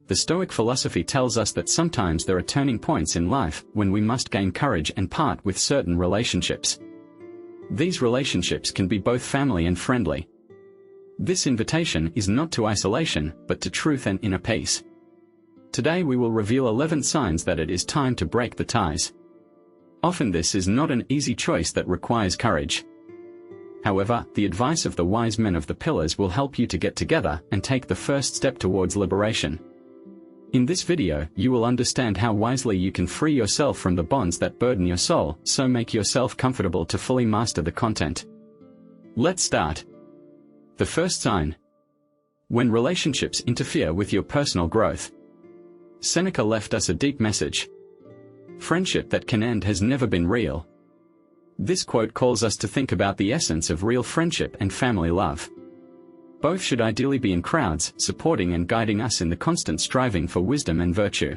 The Stoic philosophy tells us that sometimes there are turning points in life when we must gain courage and part with certain relationships. These relationships can be both family and friendly. This invitation is not to isolation, but to truth and inner peace. Today we will reveal 11 signs that it is time to break the ties. Often this is not an easy choice that requires courage. However, the advice of the wise men of the pillars will help you to get together and take the first step towards liberation. In this video, you will understand how wisely you can free yourself from the bonds that burden your soul, so make yourself comfortable to fully master the content. Let's start. The first sign. When relationships interfere with your personal growth. Seneca left us a deep message. Friendship that can end has never been real. This quote calls us to think about the essence of real friendship and family love. Both should ideally be in crowds, supporting and guiding us in the constant striving for wisdom and virtue.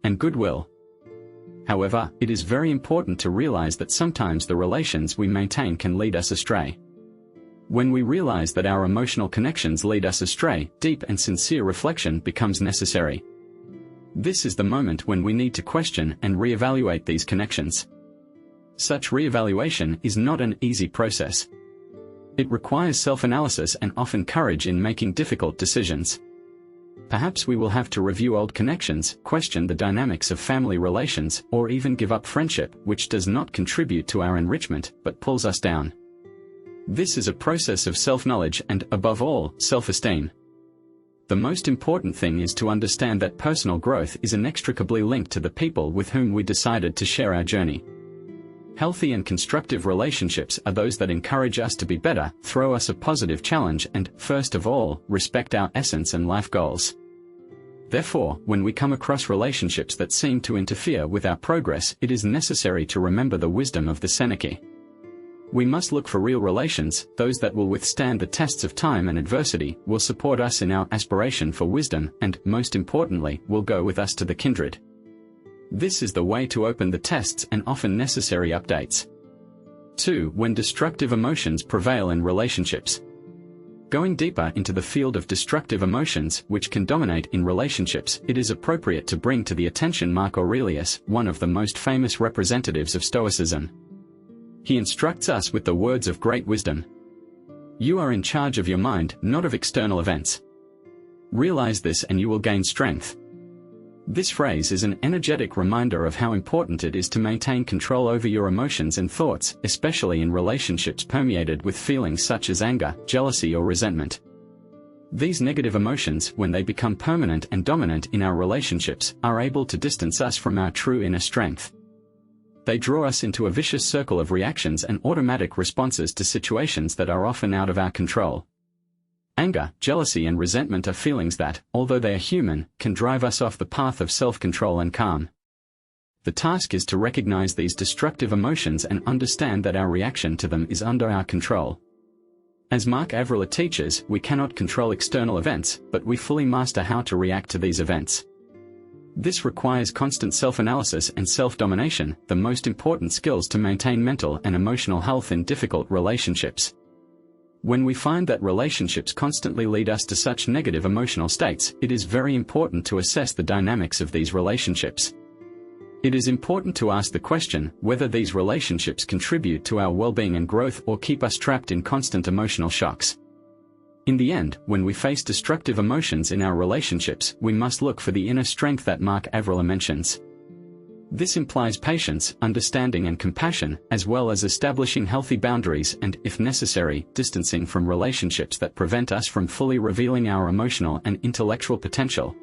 And goodwill. However, it is very important to realize that sometimes the relations we maintain can lead us astray. When we realize that our emotional connections lead us astray, deep and sincere reflection becomes necessary. This is the moment when we need to question and reevaluate these connections. Such reevaluation is not an easy process. It requires self-analysis and often courage in making difficult decisions. Perhaps we will have to review old connections, question the dynamics of family relations, or even give up friendship, which does not contribute to our enrichment, but pulls us down. This is a process of self-knowledge and, above all, self-esteem. The most important thing is to understand that personal growth is inextricably linked to the people with whom we decided to share our journey. Healthy and constructive relationships are those that encourage us to be better, throw us a positive challenge and, first of all, respect our essence and life goals. Therefore, when we come across relationships that seem to interfere with our progress, it is necessary to remember the wisdom of the Seneca. We must look for real relations, those that will withstand the tests of time and adversity, will support us in our aspiration for wisdom, and, most importantly, will go with us to the kindred. This is the way to open the tests and often necessary updates. 2. When destructive emotions prevail in relationships. Going deeper into the field of destructive emotions which can dominate in relationships, it is appropriate to bring to the attention Mark Aurelius, one of the most famous representatives of Stoicism. He instructs us with the words of great wisdom. You are in charge of your mind, not of external events. Realize this and you will gain strength. This phrase is an energetic reminder of how important it is to maintain control over your emotions and thoughts, especially in relationships permeated with feelings such as anger, jealousy or resentment. These negative emotions, when they become permanent and dominant in our relationships, are able to distance us from our true inner strength. They draw us into a vicious circle of reactions and automatic responses to situations that are often out of our control. Anger, jealousy and resentment are feelings that, although they are human, can drive us off the path of self-control and calm. The task is to recognize these destructive emotions and understand that our reaction to them is under our control. As Mark Aurelius teaches, we cannot control external events, but we fully master how to react to these events. This requires constant self-analysis and self-domination, the most important skills to maintain mental and emotional health in difficult relationships. When we find that relationships constantly lead us to such negative emotional states, it is very important to assess the dynamics of these relationships. It is important to ask the question whether these relationships contribute to our well-being and growth or keep us trapped in constant emotional shocks. In the end, when we face destructive emotions in our relationships, we must look for the inner strength that Mark Aurelius mentions. This implies patience, understanding and compassion, as well as establishing healthy boundaries and, if necessary, distancing from relationships that prevent us from fully revealing our emotional and intellectual potential.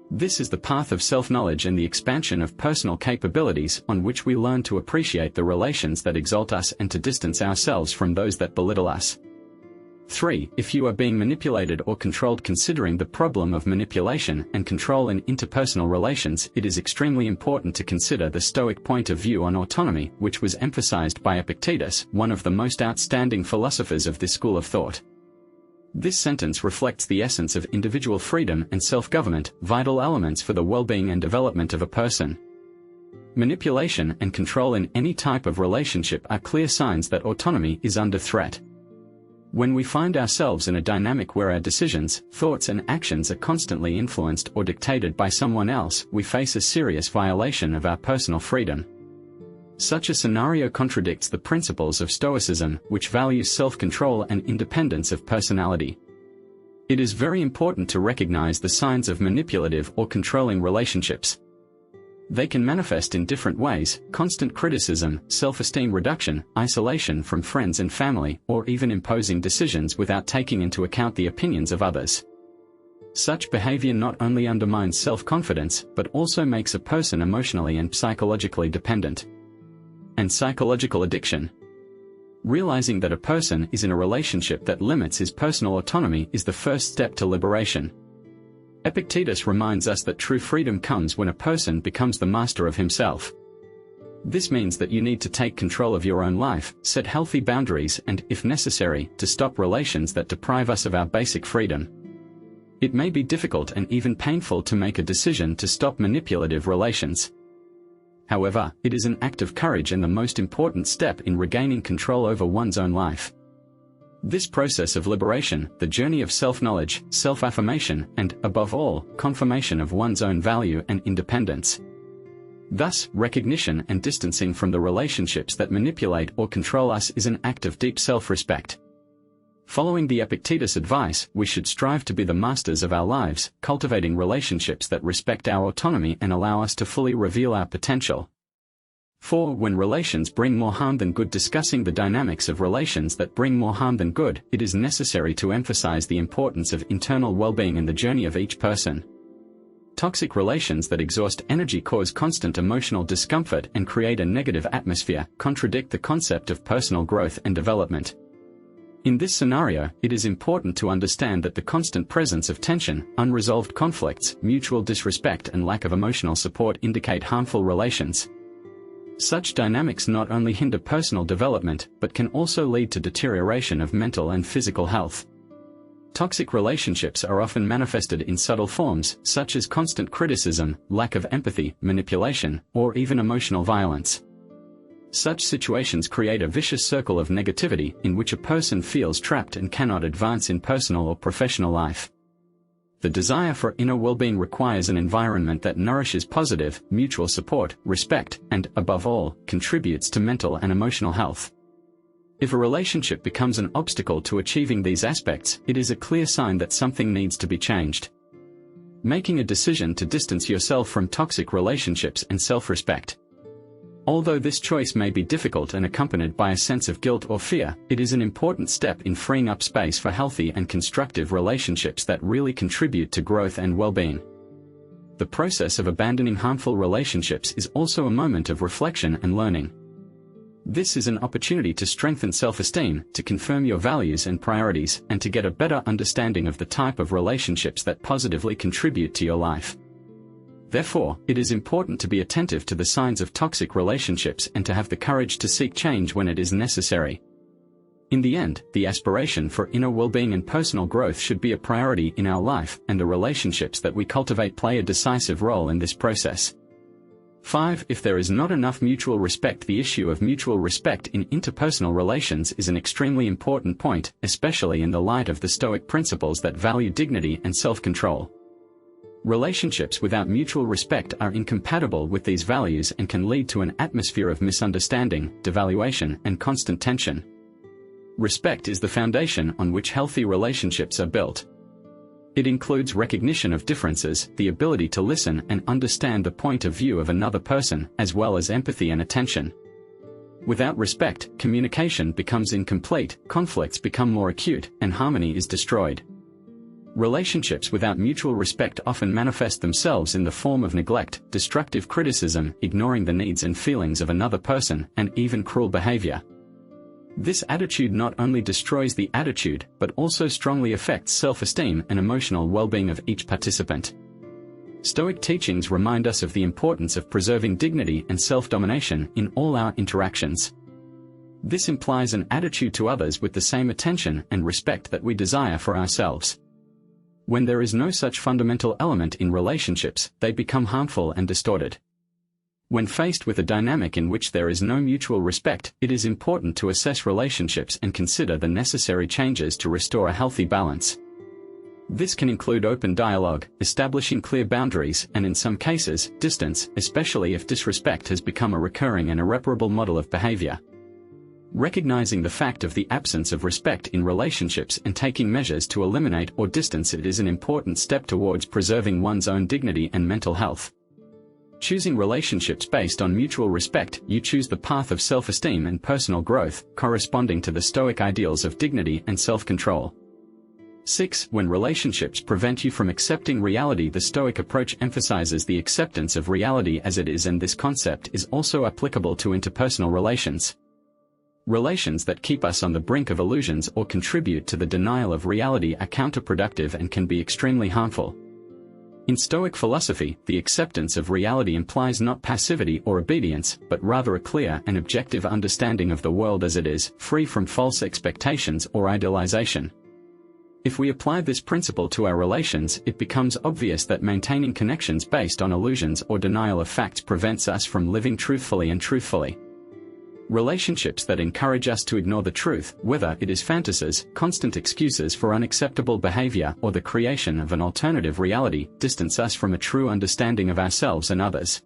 This is the path of self-knowledge and the expansion of personal capabilities on which we learn to appreciate the relations that exalt us and to distance ourselves from those that belittle us. 3. If you are being manipulated or controlled. Considering the problem of manipulation and control in interpersonal relations, it is extremely important to consider the Stoic point of view on autonomy, which was emphasized by Epictetus, one of the most outstanding philosophers of this school of thought. This sentence reflects the essence of individual freedom and self-government, vital elements for the well-being and development of a person. Manipulation and control in any type of relationship are clear signs that autonomy is under threat. When we find ourselves in a dynamic where our decisions, thoughts and actions are constantly influenced or dictated by someone else, we face a serious violation of our personal freedom. Such a scenario contradicts the principles of Stoicism, which values self-control and independence of personality. It is very important to recognize the signs of manipulative or controlling relationships. They can manifest in different ways: constant criticism, self-esteem reduction, isolation from friends and family, or even imposing decisions without taking into account the opinions of others. Such behavior not only undermines self-confidence, but also makes a person emotionally and psychologically dependent. And psychological addiction. Realizing that a person is in a relationship that limits his personal autonomy is the first step to liberation. Epictetus reminds us that true freedom comes when a person becomes the master of himself. This means that you need to take control of your own life, set healthy boundaries and, if necessary, to stop relations that deprive us of our basic freedom. It may be difficult and even painful to make a decision to stop manipulative relations. However, it is an act of courage and the most important step in regaining control over one's own life. This process of liberation, the journey of self-knowledge, self-affirmation, and, above all, confirmation of one's own value and independence. Thus, recognition and distancing from the relationships that manipulate or control us is an act of deep self-respect. Following the Epictetus advice, we should strive to be the masters of our lives, cultivating relationships that respect our autonomy and allow us to fully reveal our potential. 4. When relations bring more harm than good. Discussing the dynamics of relations that bring more harm than good, it is necessary to emphasize the importance of internal well-being in the journey of each person. Toxic relations that exhaust energy cause constant emotional discomfort and create a negative atmosphere, contradict the concept of personal growth and development. In this scenario, it is important to understand that the constant presence of tension, unresolved conflicts, mutual disrespect and lack of emotional support indicate harmful relations. Such dynamics not only hinder personal development, but can also lead to deterioration of mental and physical health. Toxic relationships are often manifested in subtle forms, such as constant criticism, lack of empathy, manipulation, or even emotional violence. Such situations create a vicious circle of negativity, in which a person feels trapped and cannot advance in personal or professional life. The desire for inner well-being requires an environment that nourishes positive, mutual support, respect, and, above all, contributes to mental and emotional health. If a relationship becomes an obstacle to achieving these aspects, it is a clear sign that something needs to be changed. Making a decision to distance yourself from toxic relationships and self-respect. Although this choice may be difficult and accompanied by a sense of guilt or fear, it is an important step in freeing up space for healthy and constructive relationships that really contribute to growth and well-being. The process of abandoning harmful relationships is also a moment of reflection and learning. This is an opportunity to strengthen self-esteem, to confirm your values and priorities, and to get a better understanding of the type of relationships that positively contribute to your life. Therefore, it is important to be attentive to the signs of toxic relationships and to have the courage to seek change when it is necessary. In the end, the aspiration for inner well-being and personal growth should be a priority in our life, and the relationships that we cultivate play a decisive role in this process. 5. If there is not enough mutual respect. The issue of mutual respect in interpersonal relations is an extremely important point, especially in the light of the Stoic principles that value dignity and self-control. Relationships without mutual respect are incompatible with these values and can lead to an atmosphere of misunderstanding, devaluation, and constant tension. Respect is the foundation on which healthy relationships are built. It includes recognition of differences, the ability to listen and understand the point of view of another person, as well as empathy and attention. Without respect, communication becomes incomplete, conflicts become more acute, and harmony is destroyed. Relationships without mutual respect often manifest themselves in the form of neglect, destructive criticism, ignoring the needs and feelings of another person, and even cruel behavior. This attitude not only destroys the attitude, but also strongly affects self-esteem and emotional well-being of each participant. Stoic teachings remind us of the importance of preserving dignity and self-domination in all our interactions. This implies an attitude to others with the same attention and respect that we desire for ourselves. When there is no such fundamental element in relationships, they become harmful and distorted. When faced with a dynamic in which there is no mutual respect, it is important to assess relationships and consider the necessary changes to restore a healthy balance. This can include open dialogue, establishing clear boundaries, and in some cases, distance, especially if disrespect has become a recurring and irreparable model of behavior. Recognizing the fact of the absence of respect in relationships and taking measures to eliminate or distance it is an important step towards preserving one's own dignity and mental health. Choosing relationships based on mutual respect, you choose the path of self-esteem and personal growth, corresponding to the Stoic ideals of dignity and self-control. 6. When relationships prevent you from accepting reality, the Stoic approach emphasizes the acceptance of reality as it is, and this concept is also applicable to interpersonal relations. Relations that keep us on the brink of illusions or contribute to the denial of reality are counterproductive and can be extremely harmful. In Stoic philosophy, the acceptance of reality implies not passivity or obedience, but rather a clear and objective understanding of the world as it is, free from false expectations or idealization. If we apply this principle to our relations, it becomes obvious that maintaining connections based on illusions or denial of facts prevents us from living truthfully and truthfully. Relationships that encourage us to ignore the truth, whether it is fantasies, constant excuses for unacceptable behavior, or the creation of an alternative reality, distance us from a true understanding of ourselves and others.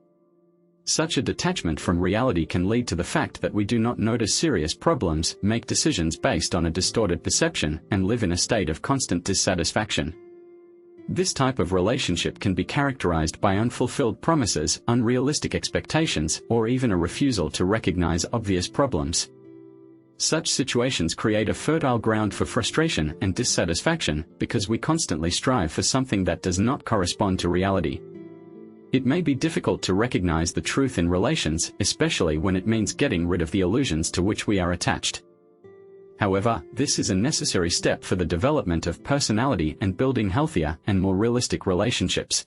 Such a detachment from reality can lead to the fact that we do not notice serious problems, make decisions based on a distorted perception, and live in a state of constant dissatisfaction. This type of relationship can be characterized by unfulfilled promises, unrealistic expectations, or even a refusal to recognize obvious problems. Such situations create a fertile ground for frustration and dissatisfaction, because we constantly strive for something that does not correspond to reality. It may be difficult to recognize the truth in relations, especially when it means getting rid of the illusions to which we are attached. However, this is a necessary step for the development of personality and building healthier and more realistic relationships.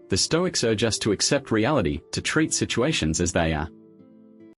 The Stoics urge us to accept reality, to treat situations as they are.